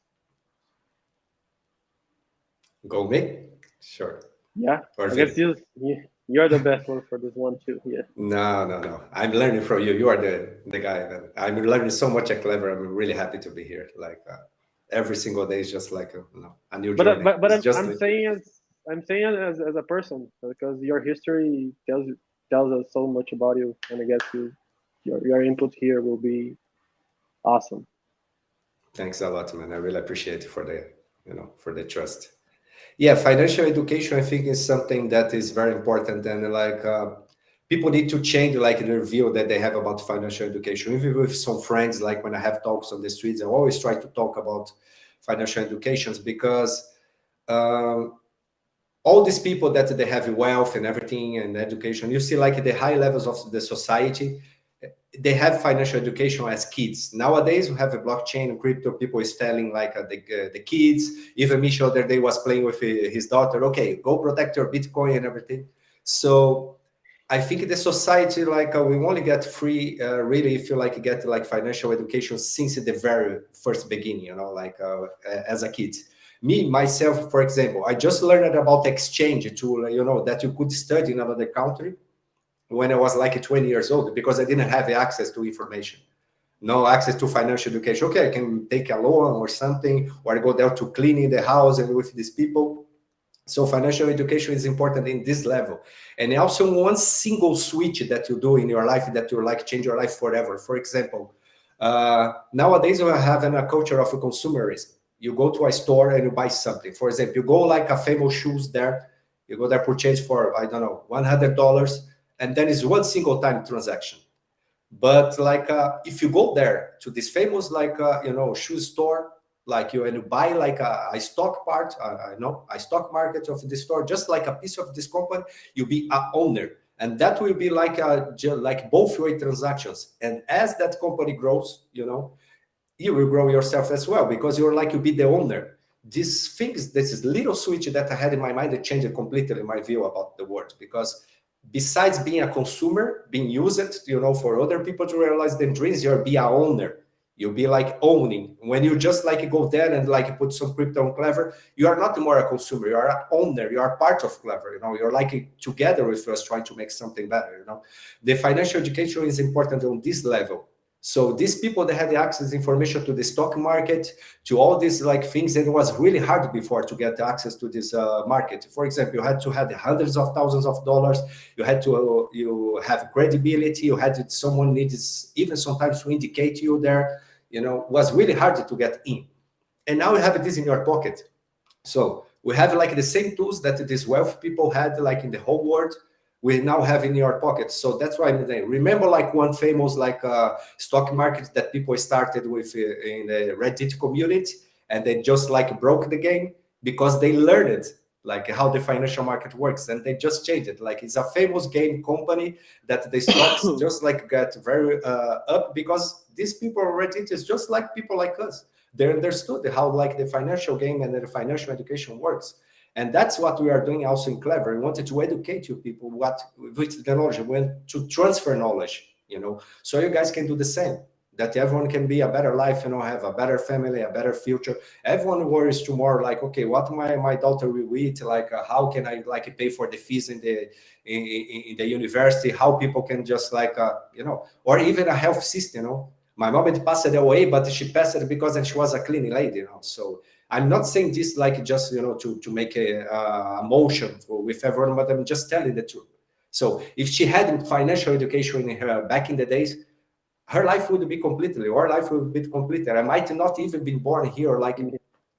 Go me? Sure. Yeah, Or I guess you're the best one for this one too. Yeah. No. I'm learning from you. You are the guy that I'm learning so much at Klever. I'm really happy to be here. Every single day is just a new journey. But It's just I'm saying as a person, because your history tells us so much about you, and I guess your input here will be awesome. Thanks a lot, man. I really appreciate it for the trust. Yeah, financial education, I think, is something that is very important, and people need to change the view that they have about financial education. Even with some friends, when I have talks on the streets, I always try to talk about financial educations, because all these people that they have wealth and everything and education, you see the high levels of the society, they have financial education as kids. Nowadays, we have a blockchain and crypto. People is telling the kids. Even Michel the other day was playing with his daughter. Okay, go protect your Bitcoin and everything. So I think the society, like we only get free, really, if you like get like financial education since the very first beginning, you know, like as a kid. Me, myself, for example, I just learned about exchange to, you know, that you could study in another country when I was like 20 years old because I didn't have access to information. No access to financial education. Okay, I can take a loan or something, or I go there to clean in the house and with these people. So financial education is important in this level. And also one single switch that you do in your life that will like change your life forever. For example, nowadays we're having a culture of consumerism. You go to a store and you buy something. For example, you go like a famous shoes there, you go there purchase for, I don't know, $100, and then it's one single time transaction. But like if you go there to this famous like you know shoe store, like you and you buy like a stock part, I know a stock market of the store, just like a piece of this company, you be a owner, and that will be like like both way transactions. And as that company grows, you know, you will grow yourself as well because you're like you be the owner. These things, this is little switch that I had in my mind that changed completely my view about the world. Because besides being a consumer, being used, you know, for other people to realize their dreams, you'll be a owner. You'll be like owning. When you just like go there and like put some crypto on Klever, you are not more a consumer. You are an owner. You are part of Klever. You know, you're like together with us trying to make something better. You know, the financial education is important on this level. So these people that had the access information to the stock market, to all these like things, and it was really hard before to get access to this market. For example, you had to have hundreds of thousands of dollars. You had to you have credibility. You had to, someone needs even sometimes to indicate you there. You know, it was really hard to get in. And now you have this in your pocket. So we have like the same tools that these wealth people had like in the whole world, we now have in your pocket. So that's why I'm saying, remember like one famous like stock market that people started with in the Reddit community, and they just like broke the game because they learned like how the financial market works, and they just changed it. Like it's a famous game company that the stocks just like got very up because these people on Reddit is just like people like us. They understood how like the financial game and the financial education works. And that's what we are doing also in Klever. We wanted to educate you people what with the knowledge, we want to transfer knowledge, you know, so you guys can do the same. That everyone can be a better life, you know, have a better family, a better future. Everyone worries tomorrow, like, okay, what my daughter will eat, like how can I like pay for the fees in in the university? How people can just like you know, or even a health system, you know. My mom had passed away, but she passed it because she was a clean lady, you know. So I'm not saying this like just, you know, to make a motion with everyone, but I'm just telling the truth. So if she had financial education in her back in the days, her life would be completely, our life would be completely. I might not even been born here, like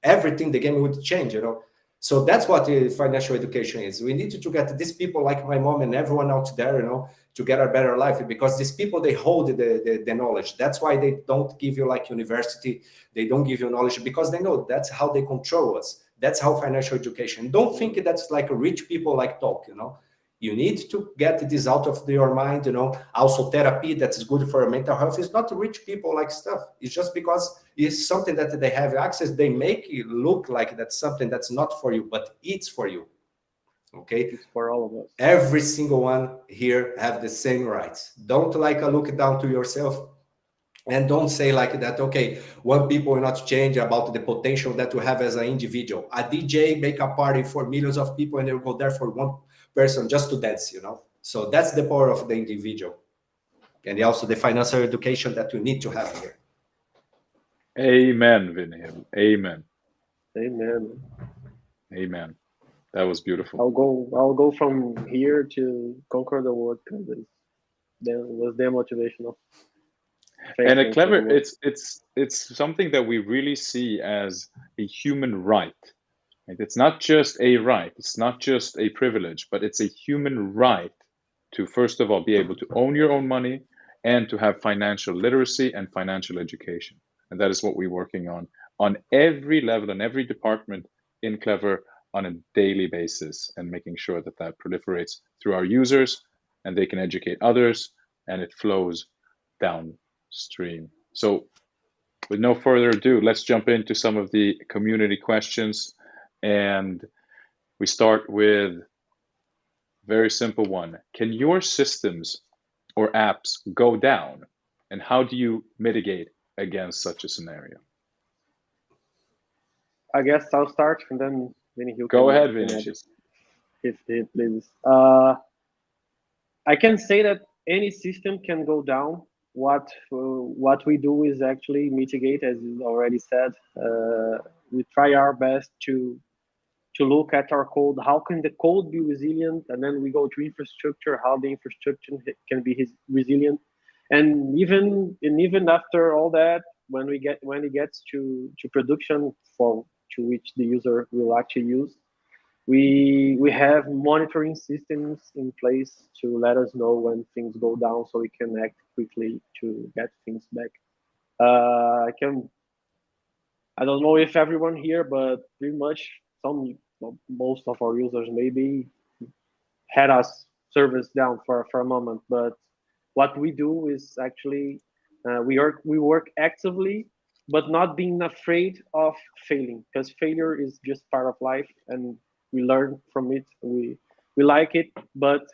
everything, the game would change, you know. So that's what financial education is. We need to get these people like my mom and everyone out there, you know, to get a better life, because these people, they hold the knowledge. That's why they don't give you like university, they don't give you knowledge, because they know that's how they control us. That's how financial education. Don't think that's like rich people like talk, you know. You need to get this out of your mind, you know. Also therapy that's good for mental health is not rich people like stuff. It's just because it's something that they have access, they make it look like that's something that's not for you, but it's for you. Okay, It's for all of us. every single one here have the same rights. Don't like look down to yourself, and don't say like that, okay, one people will not change about the potential that you have as an individual. A DJ make a party for millions of people and they'll go there for one person just to dance, you know. So that's the power of the individual, and also the financial education that you need to have here. Amen, Vinhil. Amen. Amen. Amen. That was beautiful. I'll go from here to conquer the world because it was their motivational. Thanks, And a man, for the clever, word. it's something that we really see as a human right. Right? It's not just a right, it's not just a privilege, but it's a human right to first of all be able to own your own money and to have financial literacy and financial education. And that is what we're working on every level and every department in Clever on a daily basis, and making sure that that proliferates through our users and they can educate others and it flows downstream. So with no further ado, let's jump into some of the community questions. And we start with Very simple one. Can your systems or apps go down? And how do you mitigate against such a scenario? I guess I'll start, and then you Go can ahead, add Vinicius. if he please. I can say that any system can go down. What we do is actually mitigate, as you already said. We try our best to look at our code. How can the code be resilient? And then we go to infrastructure. How the infrastructure can be resilient. And even after all that, when it gets to production for to which the user will actually use, we have monitoring systems in place to let us know when things go down, so we can act quickly to get things back. I don't know if everyone here, but pretty much most of our users maybe had us service down for a moment. But what we do is actually we work actively, but not being afraid of failing, because failure is just part of life, and we learn from it. We like it, but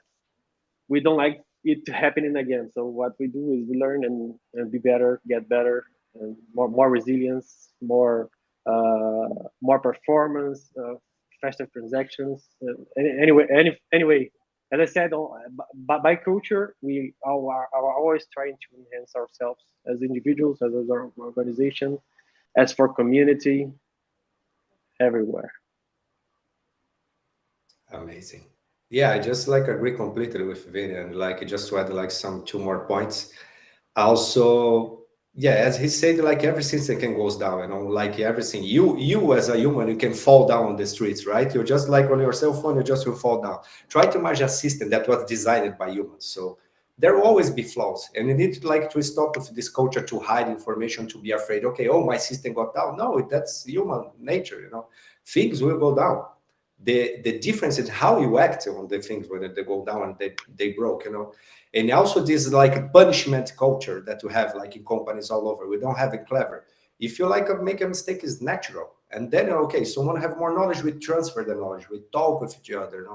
we don't like it happening again. So what we do is we learn and be better, get better, and more resilience, more performance, faster transactions. Anyway, as I said, by culture, we are always trying to enhance ourselves as individuals, as an organization, as for community, everywhere. Amazing. Yeah, I just like agree completely with Vin, and like just to add like some two more points. Also, yeah, as he said, like every system can goes down, like everything. You as a human, you can fall down on the streets, right? You're just like on your cell phone, you just will fall down. Try to imagine a system that was designed by humans. So there will always be flaws, and you need to like to stop with this culture to hide information, to be afraid. Okay, oh, my system got down. No, that's human nature. Things will go down. The difference is how you act on the things when they go down and they broke. And also this like punishment culture that we have like in companies all over. We don't have it Klever. If you like make a mistake, is natural. And then okay, someone have more knowledge, we transfer the knowledge, we talk with each other.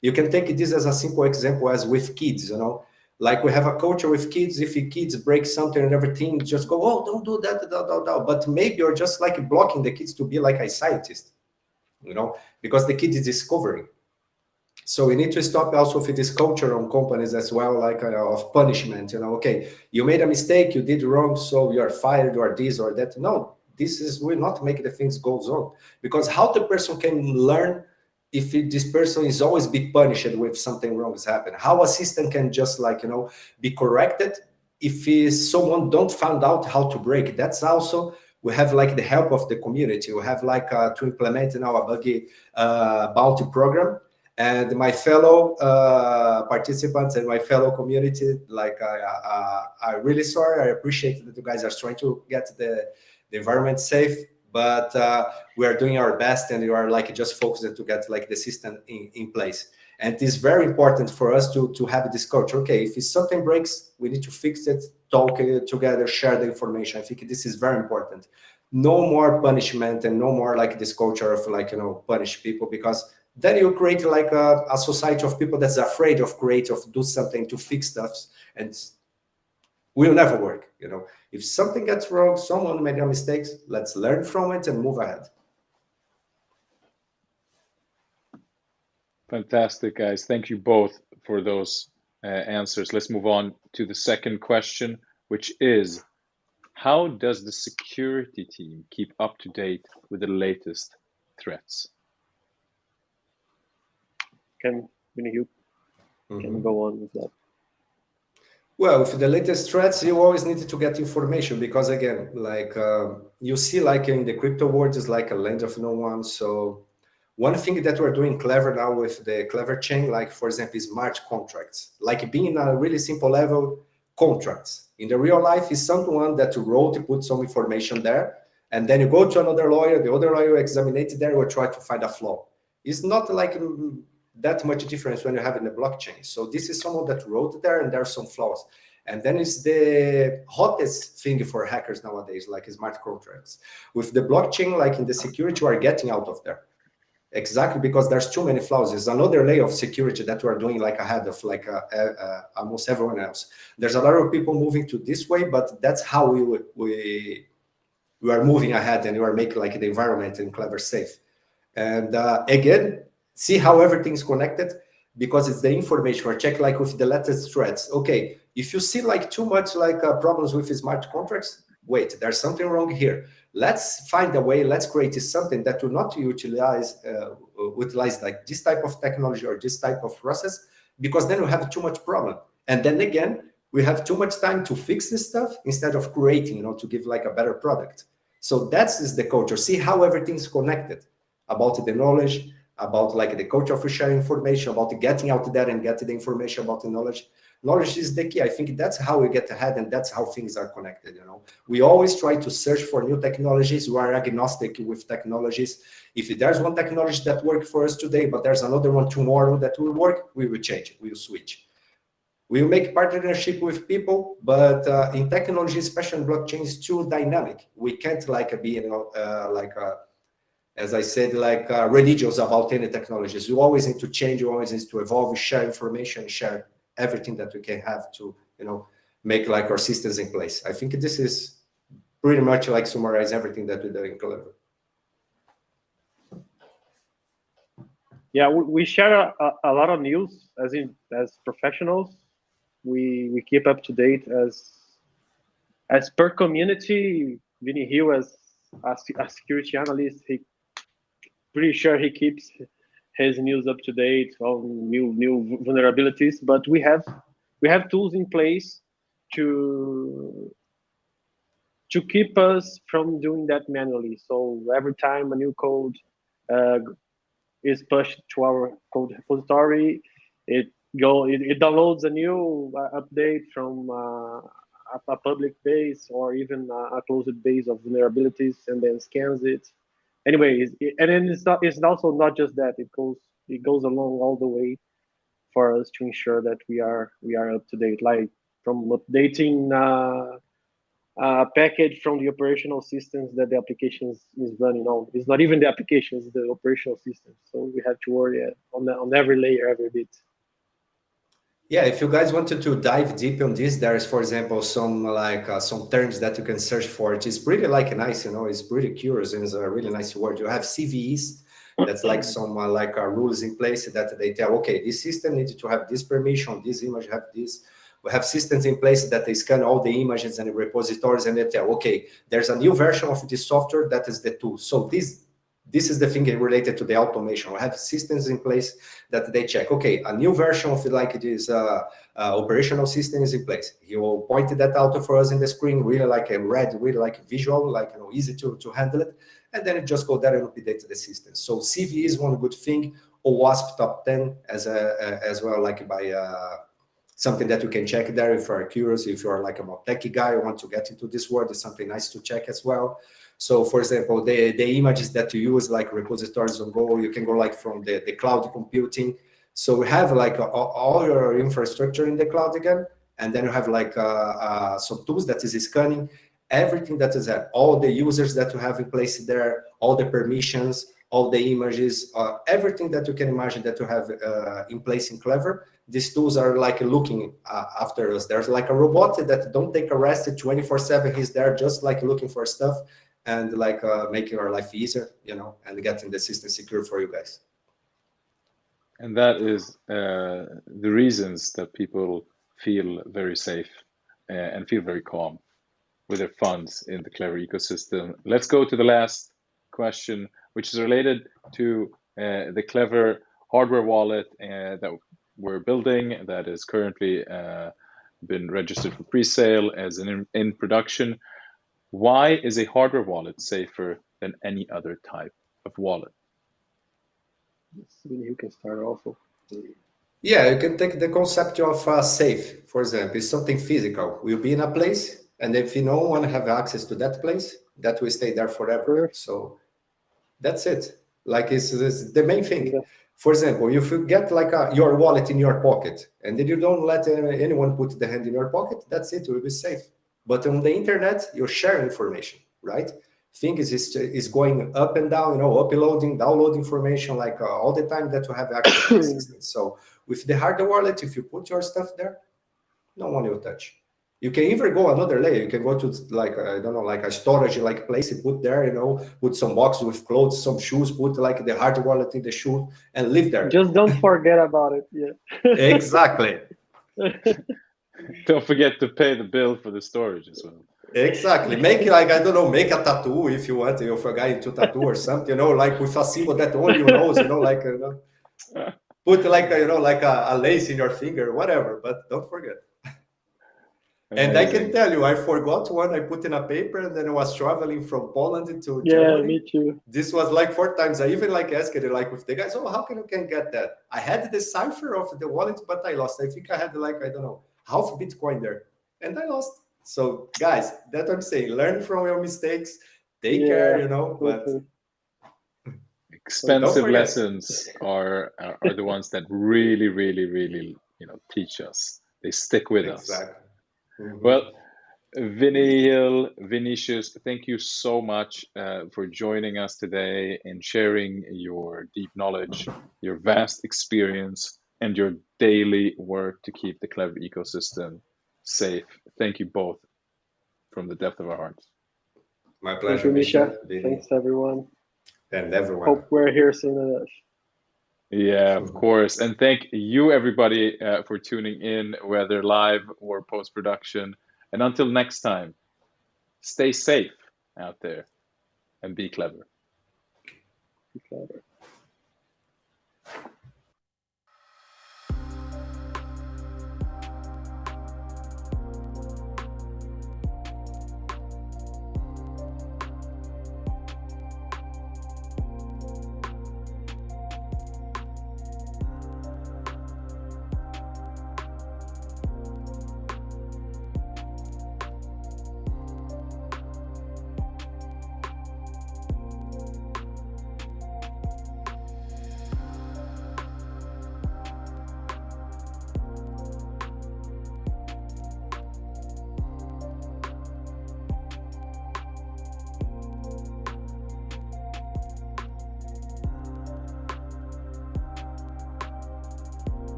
You can take this as a simple example as with kids. Like we have a culture with kids. If your kids break something and everything, just go, oh, don't do that, but maybe you're just like blocking the kids to be like a scientist, because the kid is discovering. So we need to stop also with this culture on companies as well, like of punishment. Okay, you made a mistake, you did wrong, so you are fired or this or that. No, this will not make the things goes on, because how the person can learn if this person is always be punished with something wrong has happened? How a system can just like be corrected if someone don't find out how to break? That's also we have like the help of the community. We have like to implement now a buggy bounty program. And my fellow participants and my fellow community, like I really sorry. I appreciate that you guys are trying to get the environment safe, but we are doing our best, and you are like just focused to get like the system in place. And it is very important for us to have this culture. Okay, if something breaks, we need to fix it, talk together, share the information. I think this is very important. No more punishment, and no more like this culture of like punish people, because then you create like a society of people that's afraid of create, of do something to fix stuff, and will never work. If something gets wrong, someone made a mistake, let's learn from it and move ahead. Fantastic, guys. Thank you both for those answers. Let's move on to the second question, which is, how does the security team keep up to date with the latest threats? You can go on with that. Well, with the latest threats, you always need to get information, because again, like you see, like in the crypto world is like a land of no one. So one thing that we're doing Klever now with the Klever chain, like for example, is smart contracts, like being a really simple level contracts. In the real life is someone that wrote, put some information there, and then you go to another lawyer, the other lawyer examine it there, will try to find a flaw. It's not like that much difference when you have in the blockchain. So this is someone that wrote there, and there are some flaws. And then it's the hottest thing for hackers nowadays, like smart contracts. With the blockchain, like in the security, you are getting out of there. Exactly, because there's too many flaws. There's another layer of security that we're doing like ahead of like almost everyone else. There's a lot of people moving to this way, but that's how we are moving ahead, and we are making like the environment in Klever safe. And again, see how everything's connected, because it's the information. Or check like with the latest threads. Okay, if you see like too much like problems with smart contracts, wait, there's something wrong here. Let's find a way. Let's create something that will not utilize like this type of technology or this type of process, because then we have too much problem. And then again, we have too much time to fix this stuff instead of creating, to give like a better product. So that's the culture. See how everything's connected about the knowledge, about like the culture of sharing information, about getting out there and getting the information about the knowledge. Knowledge is the key. I think that's how we get ahead, and that's how things are connected. We always try to search for new technologies. We are agnostic with technologies. If there's one technology that works for us today, but there's another one tomorrow that will work, we will change, we will switch. We will make partnership with people, but in technology, especially in blockchain, is too dynamic. We can't like be, as I said, like religious about any technologies. You always need to change, you always need to evolve, share information, share everything that we can have to, make like our systems in place. I think this is pretty much like summarize everything that we do in Klever. Yeah, we share a lot of news as professionals. We keep up to date as per community. Vinny Hill as a security analyst, he pretty sure he keeps his news up to date on new vulnerabilities. But we have tools in place to keep us from doing that manually. So every time a new code is pushed to our code repository, it downloads a new update from a public base or even a closed base of vulnerabilities, and then scans it. Anyways, and then it's also not just that. It goes along all the way for us to ensure that we are up to date, like from updating package from the operational systems that the application is running on. It's not even the application, it's the operational system. So we have to worry on every layer, every bit. Yeah, if you guys wanted to dive deep on this, there's, for example, some some terms that you can search for. It is pretty like nice, it's pretty curious, and it's a really nice word. You have CVEs, that's like some rules in place that they tell, okay, this system needs to have this permission, this image have this. We have systems in place that they scan all the images and the repositories, and they tell, okay, there's a new version of this software that is the tool. So this is the thing related to the automation. We have systems in place that they check, okay, a new version of this operational system is in place. He will point that out for us in the screen, really like a red, really like visual, like easy to handle it. And then it just go there and update the system. So CV is one good thing. OWASP top 10 as well, like by something that you can check there if you're curious, if you're like a more techie guy, want to get into this world, it's something nice to check as well. So for example, the images that you use, like repositories on Go, you can go like from the cloud computing. So we have like all your infrastructure in the cloud again. And then you have like some tools that is scanning everything that is there, all the users that you have in place there, all the permissions, all the images, everything that you can imagine that you have in place in Klever. These tools are like looking after us. There's like a robot that don't take a rest 24/7. He's there just like looking for stuff and like making our life easier, and getting the system secure for you guys. And that is the reasons that people feel very safe and feel very calm with their funds in the Klever ecosystem. Let's go to the last question, which is related to the Klever hardware wallet that we're building, that is currently been registered for pre-sale as in production. Why is a hardware wallet safer than any other type of wallet? You can start also. Yeah, you can take the concept of safe, for example. It's something physical. We'll be in a place, and if no one have access to that place, that will stay there forever. So that's it. Like it's the main thing. Yeah. For example, if you get like your wallet in your pocket, and then you don't let anyone put the hand in your pocket, that's it. It will be safe. But on the internet, you share information, right? thing is going up and down, uploading, download information like all the time that you have access to the system. So with the hardware wallet, if you put your stuff there, no one will touch. You can even go another layer. You can go to like I don't know, like a storage like place. You put there, put some boxes with clothes, some shoes. Put like the hardware wallet in the shoe and live there. Just don't forget about it. Yeah. Exactly. Don't forget to pay the bill for the storage as well. Exactly. Make like I don't know, make a tattoo if you want. If a guy to tattoo or something, like with a symbol that only you knows. Like put like like a lace in your finger, whatever. But don't forget. Amazing. And I can tell you, I forgot one I put in a paper, and then I was traveling from Poland to Yeah, Germany. me too. This was like 4 times. I even like asked it like with the guys, oh, how can you can get that? I had the cipher of the wallet, but I lost. I think I had like, I don't know, half Bitcoin there. And I lost. So guys, that's what I'm saying. Learn from your mistakes. Take care, but expensive lessons are the ones that really, really, really, teach us. They stick with us. Mm-hmm. Well, Vinicius, thank you so much for joining us today and sharing your deep knowledge, your vast experience, and your daily work to keep the Klever ecosystem safe. Thank you both from the depth of our hearts. My pleasure, Thank you, Misha. Thanks, everyone. And everyone. Hope we're here soon enough. Yeah, of course. And thank you, everybody, for tuning in, whether live or post-production. And until next time, stay safe out there and be clever. Be clever.